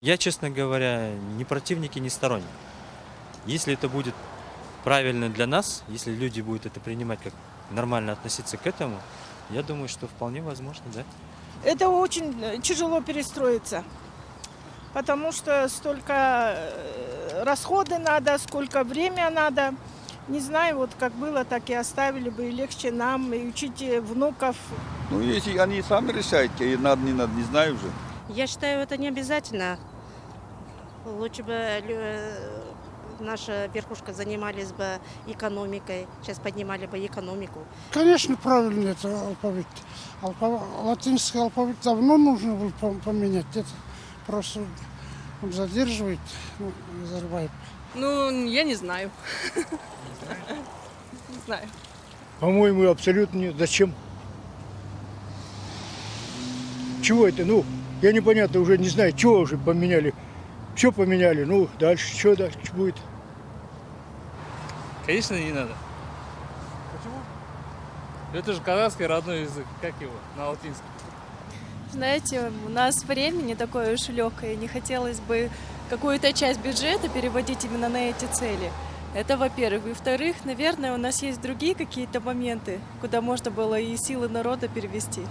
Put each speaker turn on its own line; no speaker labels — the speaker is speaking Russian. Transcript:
Я, честно говоря, ни противник и ни сторонник. Если это будет правильно для нас, если люди будут это принимать как нормально относиться к этому, я думаю, что вполне возможно, да.
Это очень тяжело перестроиться, потому что столько расходы надо, сколько время надо. Не знаю, вот как было, так и оставили бы, и легче нам, и учить внуков.
Ну, если они сами решают, и надо, не надо, не знаю уже.
Я считаю, это не обязательно. Лучше бы наша верхушка занимались бы экономикой, сейчас поднимали бы экономику.
Конечно, правильно это алфавит. Латинский алфавит давно нужно было поменять. Это просто он задерживает, разрывает.
Ну, я не знаю. Не знаю.
По-моему, абсолютно нет. Зачем? Чего это? Ну, я непонятно, уже не знаю, чего уже поменяли. Все поменяли, ну, дальше, что дальше будет?
Конечно, не надо. Почему? Это же казахский родной язык. Как его? На латинском.
Знаете, у нас время не такое уж легкое. Не хотелось бы какую-то часть бюджета переводить именно на эти цели. Это, во-первых. И, во-вторых, наверное, у нас есть другие какие-то моменты, куда можно было и силы народа перевести.